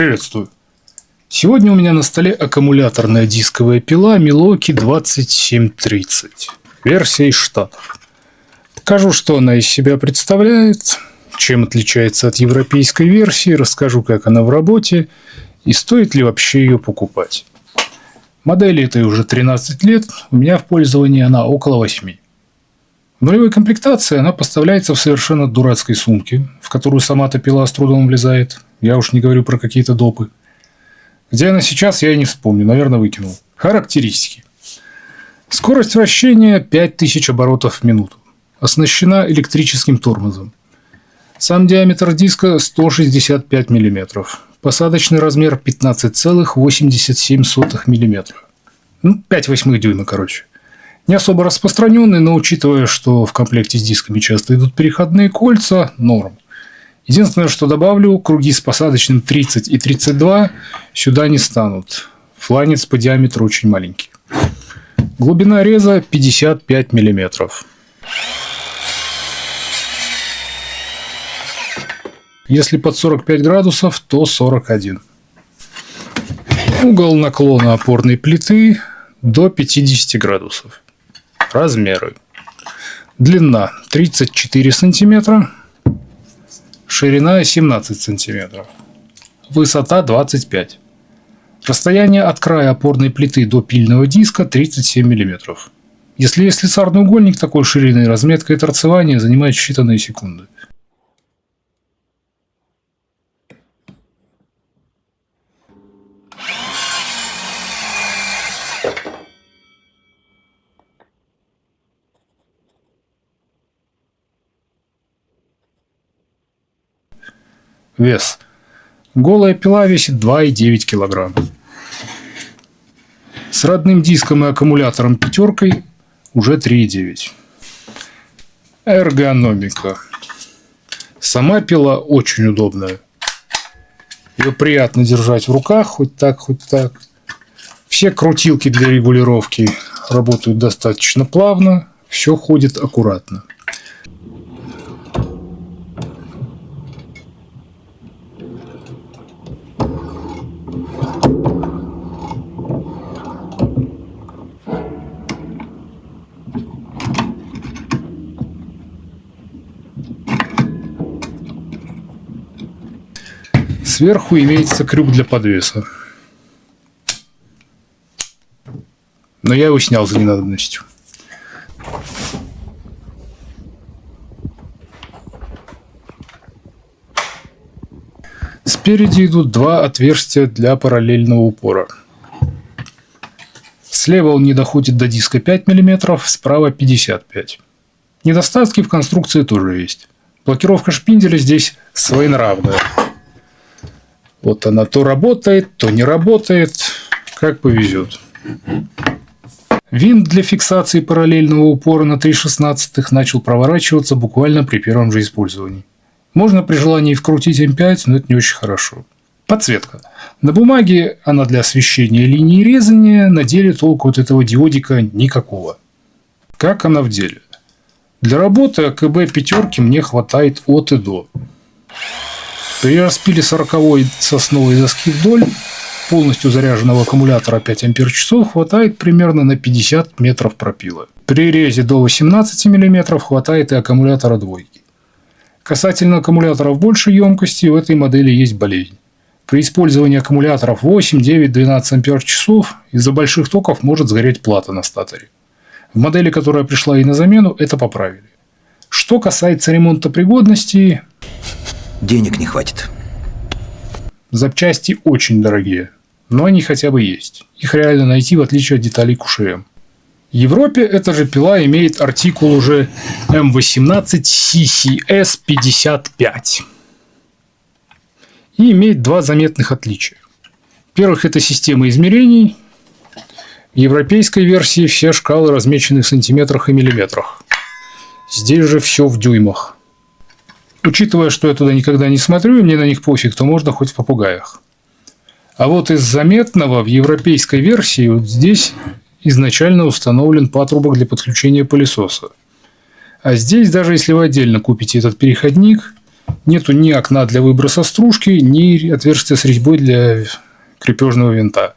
Приветствую. Сегодня у меня на столе аккумуляторная дисковая пила Milwaukee 2730, версия из Штатов. Покажу, что она из себя представляет, чем отличается от европейской версии, расскажу, как она в работе и стоит ли вообще ее покупать. Модели этой уже 13 лет, у меня в пользовании она около 8. В нулевой комплектации она поставляется в совершенно дурацкой сумке, в которую сама-то пила с трудом влезает. Я уж не говорю про какие-то допы. Где она сейчас, я и не вспомню, наверное, выкинул. Характеристики. Скорость вращения 5000 оборотов в минуту. Оснащена электрическим тормозом. Сам диаметр диска 165 мм. Посадочный размер 15,87 мм. 5/8 дюйма, короче. Не особо распространенный, но учитывая, что в комплекте с дисками часто идут переходные кольца, норм. Единственное, что добавлю, круги с посадочным 30 и 32 сюда не станут. Фланец по диаметру очень маленький. Глубина реза 55 мм. Если под 45 градусов, то 41. Угол наклона опорной плиты до 50 градусов. Размеры. Длина 34 сантиметра. Ширина 17 сантиметров. Высота 25. Расстояние от края опорной плиты до пильного диска 37 мм. Если есть слесарный угольник такой ширины, разметка и торцевание занимает считанные секунды. Вес. Голая пила весит 2,9 кг. С родным диском и аккумулятором пятеркой уже 3,9. Эргономика. Сама пила очень удобная. Ее приятно держать в руках, хоть так, хоть так. Все крутилки для регулировки работают достаточно плавно, все ходит аккуратно. Сверху имеется крюк для подвеса. Но я его снял за ненадобностью. Спереди идут два отверстия для параллельного упора. Слева он не доходит до диска 5 мм, справа 55. Недостатки в конструкции тоже есть. Блокировка шпинделя здесь своенравная. Вот она то работает, то не работает, как повезет. Винт для фиксации параллельного упора на 3/16 начал проворачиваться буквально при первом же использовании. Можно при желании вкрутить М5, но это не очень хорошо. Подсветка. На бумаге она для освещения линии резания, на деле толку от этого диодика никакого. Как она в деле? Для работы АКБ пятерки мне хватает от и до. При распиле 40-й сосновой доски вдоль полностью заряженного аккумулятора 5 Ах хватает примерно на 50 метров пропила. При резе до 18 мм хватает и аккумулятора двойки. Касательно аккумуляторов большей емкости, в этой модели есть болезнь. При использовании аккумуляторов 8, 9, 12 Ах из-за больших токов может сгореть плата на статоре. В модели, которая пришла ей на замену, это поправили. Что касается ремонта пригодности... Денег не хватит. Запчасти очень дорогие, но они хотя бы есть. Их реально найти, в отличие от деталей КУШМ. В Европе эта же пила имеет артикул уже М18 CCS55. И имеет два заметных отличия. Во-первых, это система измерений. В европейской версии все шкалы размечены в сантиметрах и миллиметрах. Здесь же все в дюймах. Учитывая, что я туда никогда не смотрю, и мне на них пофиг, то можно хоть в попугаях. А вот из заметного в европейской версии вот здесь изначально установлен патрубок для подключения пылесоса. А здесь, даже если вы отдельно купите этот переходник, Нету ни окна для выброса стружки, ни отверстия с резьбой для крепежного винта.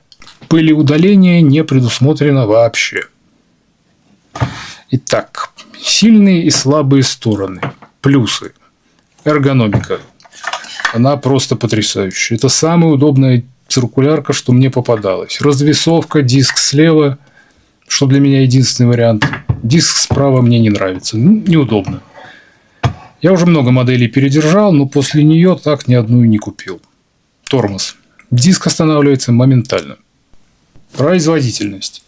Пылеудаление не предусмотрено вообще. Итак, сильные и слабые стороны. Плюсы. Эргономика. Она просто потрясающая. Это самая удобная циркулярка, что мне попадалась. Развесовка, диск слева, что для меня единственный вариант. Диск справа мне не нравится. Неудобно. Я уже много моделей передержал, но после нее так ни одну и не купил. Тормоз. Диск останавливается моментально. Производительность.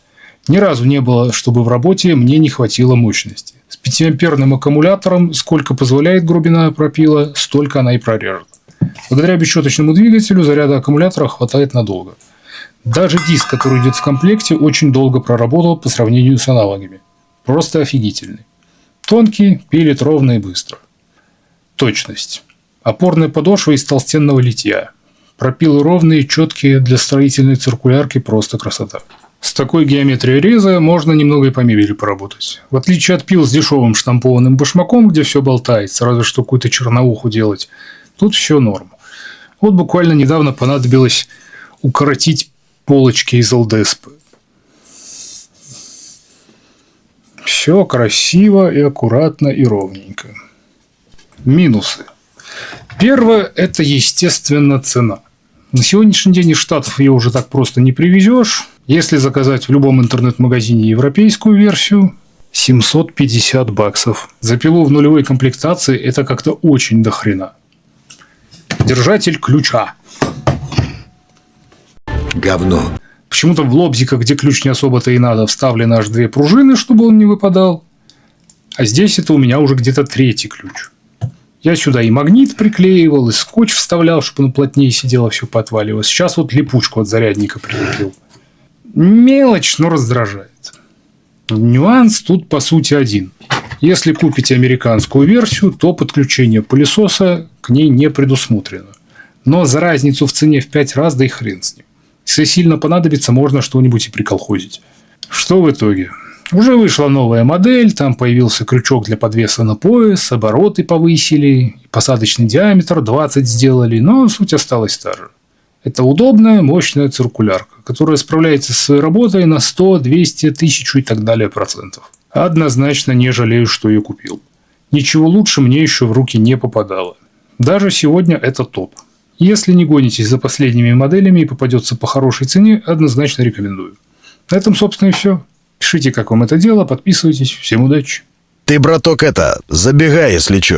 Ни разу не было, чтобы в работе мне не хватило мощности. С 5-амперным аккумулятором сколько позволяет грубина пропила, столько она и прорежет. Благодаря бесщеточному двигателю заряда аккумулятора хватает надолго. Даже диск, который идет в комплекте, очень долго проработал по сравнению с аналогами. Просто офигительный. Тонкий, пилит ровно и быстро. Точность. Опорная подошва из толстенного литья. Пропилы ровные, четкие, для строительной циркулярки просто красота. С такой геометрией реза можно немного и по мебели поработать. В отличие от пил с дешевым штампованным башмаком, где все болтается, разве что какую-то черноуху делать, тут все норм. Вот буквально недавно понадобилось укоротить полочки из ЛДСП. Все красиво и аккуратно и ровненько. Минусы. Первое – это, естественно, цена. На сегодняшний день из Штатов ее уже так просто не привезешь. Если заказать в любом интернет-магазине европейскую версию, $750. За пилу в нулевой комплектации это как-то очень дохрена. Держатель ключа. Говно. Почему-то в лобзиках, где ключ не особо-то и надо, вставлены аж 2 пружины, чтобы он не выпадал. А здесь это у меня уже где-то 3-й ключ. Я сюда и магнит приклеивал, и скотч вставлял, чтобы он плотнее сидел, а все поотваливалось. Сейчас вот липучку от зарядника прилепил. Мелочь, но раздражает. Нюанс тут по сути один. Если купите американскую версию, то подключение пылесоса к ней не предусмотрено. Но за разницу в цене в 5 раз, да и хрен с ним. Если сильно понадобится, можно что-нибудь и приколхозить. Что в итоге? Уже вышла новая модель, там появился крючок для подвеса на пояс, обороты повысили, посадочный диаметр 20 сделали, но суть осталась та же. Это удобная, мощная циркулярка, которая справляется со своей работой на 100, 200, 1000 и так далее процентов. Однозначно не жалею, что ее купил. Ничего лучше мне еще в руки не попадало. Даже сегодня это топ. Если не гонитесь за последними моделями и попадется по хорошей цене, однозначно рекомендую. На этом, собственно, и все. Пишите, как вам это дело, подписывайтесь. Всем удачи. Ты, браток, забегай, если чё.